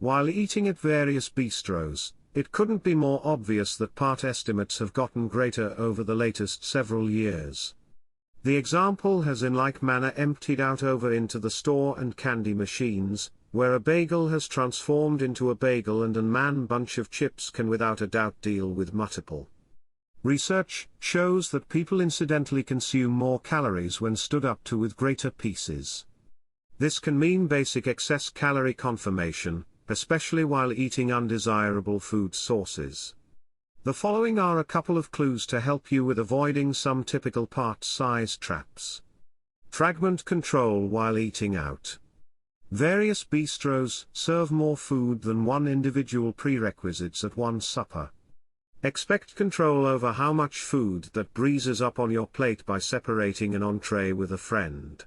While eating at various bistros, it couldn't be more obvious that part estimates have gotten greater over the latest several years. The example has in like manner emptied out over into the store and candy machines, where a bagel has transformed into a bagel and a man bunch of chips can without a doubt deal with mutiple. Research shows that people incidentally consume more calories when stood up to with greater pieces. This can mean basic excess calorie confirmation, especially while eating undesirable food sources. The following are a couple of clues to help you with avoiding some typical part size traps. Fragment control while eating out. Various bistros serve more food than one individual prerequisites at one supper. Expect control over how much food that breezes up on your plate by separating an entree with a friend.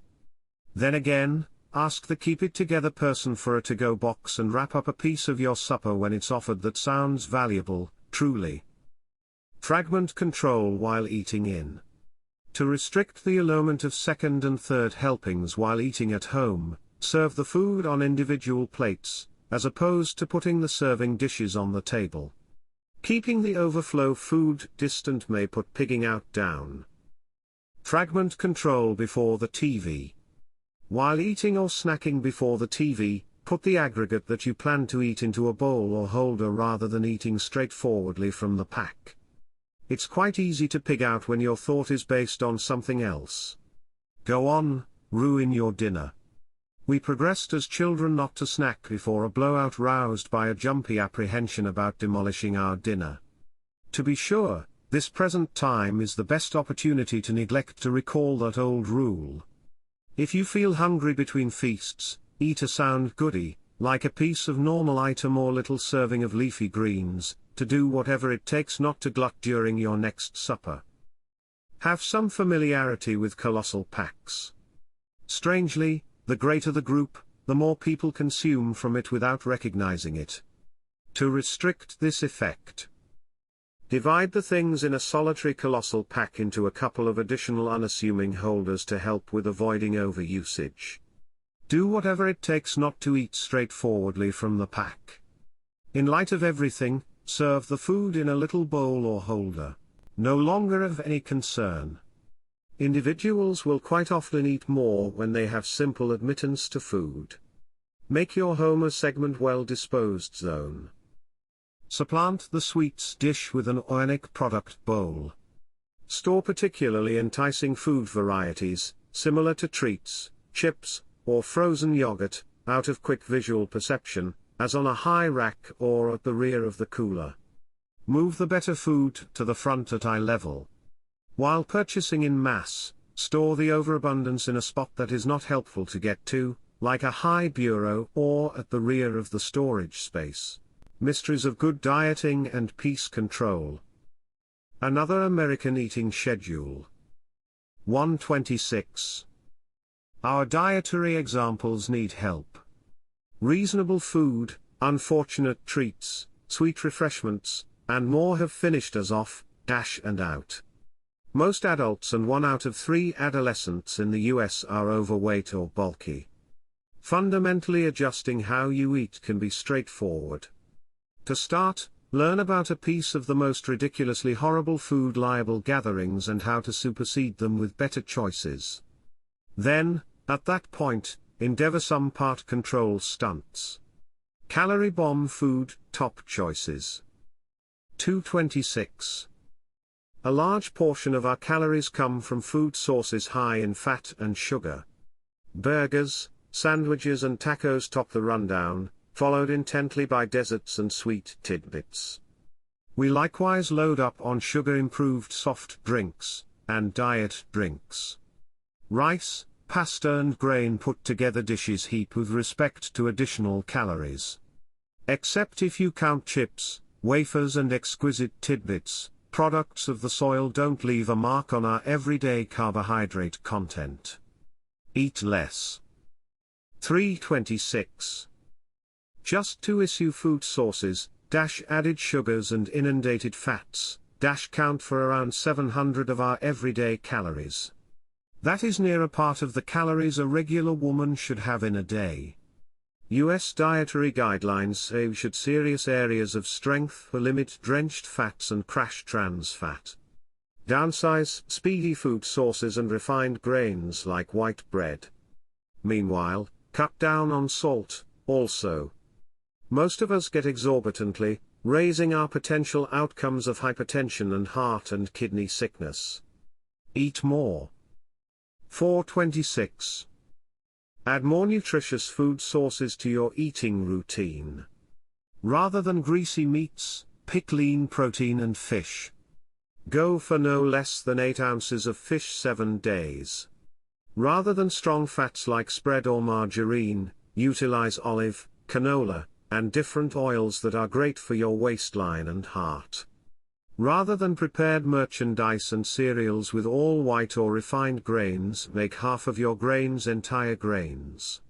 Then again, ask the keep-it-together person for a to-go box and wrap up a piece of your supper when it's offered. That sounds valuable, truly. Fragment control while eating in. To restrict the allurement of second and third helpings while eating at home, serve the food on individual plates, as opposed to putting the serving dishes on the table. Keeping the overflow food distant may put pigging out down. Fragment control before the TV. While eating or snacking before the TV, put the aggregate that you plan to eat into a bowl or holder rather than eating straightforwardly from the pack. It's quite easy to pig out when your thought is based on something else. Go on, ruin your dinner. We progressed as children not to snack before a blowout roused by a jumpy apprehension about demolishing our dinner. To be sure, this present time is the best opportunity to neglect to recall that old rule. If you feel hungry between feasts, eat a sound goodie, like a piece of normal item or little serving of leafy greens, to do whatever it takes not to glut during your next supper. Have some familiarity with colossal packs. Strangely, the greater the group, the more people consume from it without recognizing it. To restrict this effect, divide the things in a solitary colossal pack into a couple of additional unassuming holders to help with avoiding overusage. Do whatever it takes not to eat straightforwardly from the pack. In light of everything, serve the food in a little bowl or holder. No longer of any concern. Individuals will quite often eat more when they have simple admittance to food. Make your home a segment well-disposed zone. Supplant the sweets dish with an organic product bowl. Store particularly enticing food varieties, similar to treats, chips, or frozen yogurt, out of quick visual perception, as on a high rack or at the rear of the cooler. Move the better food to the front at eye level. While purchasing in mass, store the overabundance in a spot that is not helpful to get to, like a high bureau or at the rear of the storage space. Mysteries of good dieting and peace control. Another American eating schedule. 126. Our dietary examples need help. Reasonable food, unfortunate treats, sweet refreshments, and more have finished us off, and out. Most adults and 1 out of 3 adolescents in the US are overweight or bulky. Fundamentally adjusting how you eat can be straightforward. To start, learn about a piece of the most ridiculously horrible food liable gatherings and how to supersede them with better choices. Then, at that point, endeavor some part control stunts. Calorie bomb food, top choices. 226. A large portion of our calories come from food sources high in fat and sugar. Burgers, sandwiches and tacos top the rundown, followed intently by desserts and sweet tidbits. We likewise load up on sugar-improved soft drinks, and diet drinks. Rice, pasta and grain-put-together dishes heap with respect to additional calories. Except if you count chips, wafers and exquisite tidbits, products of the soil don't leave a mark on our everyday carbohydrate content. Eat less. 326. Just to issue food sources, added sugars and inundated fats, count for around 700 of our everyday calories. That is near a part of the calories a regular woman should have in a day. US dietary guidelines say we should serious areas of strength for limit drenched fats and crash trans fat. Downsize speedy food sources and refined grains like white bread. Meanwhile, cut down on salt, also. Most of us get exorbitantly, raising our potential outcomes of hypertension and heart and kidney sickness. Eat more. 426. Add more nutritious food sources to your eating routine. Rather than greasy meats, pick lean protein and fish. Go for no less than 8 ounces of fish 7 days. Rather than strong fats like spread or margarine, utilize olive, canola, and different oils that are great for your waistline and heart. Rather than prepared merchandise and cereals with all white or refined grains, make half of your grains entire grains.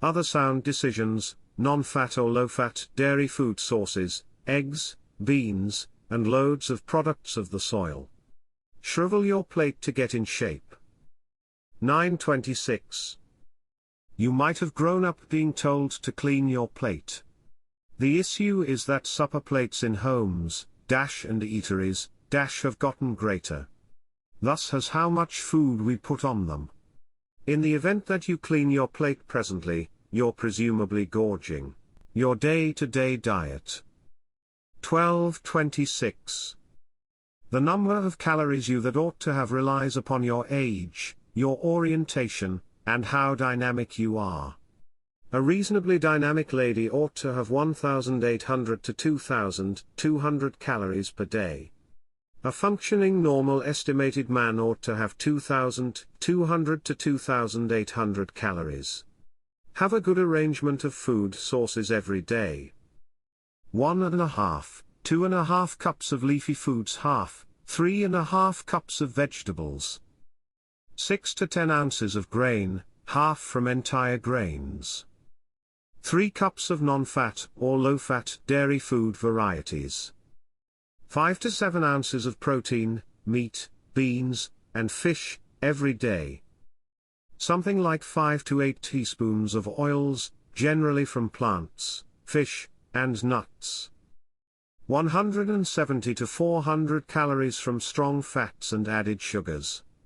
Other sound decisions: non-fat or low-fat dairy food sources, eggs, beans, and loads of products of the soil. Shrivel your plate to get in shape. 926. You might have grown up being told to clean your plate. The issue is that supper plates in homes, and eateries, have gotten greater. Thus has how much food we put on them. In the event that you clean your plate presently, you're presumably gorging. Your day-to-day diet. 1226. The number of calories you that ought to have relies upon your age, your orientation, and how dynamic you are. A reasonably dynamic lady ought to have 1,800 to 2,200 calories per day. A functioning normal estimated man ought to have 2,200 to 2,800 calories. Have a good arrangement of food sources every day. 1.5, 2.5 cups of leafy foods, 3.5 cups of vegetables. 6 to 10 ounces of grain, half from entire grains. 3 cups of non-fat or low-fat dairy food varieties. 5 to 7 ounces of protein, meat, beans, and fish, every day. Something like 5 to 8 teaspoons of oils, generally from plants, fish, and nuts. 170 to 400 calories from strong fats and added sugars.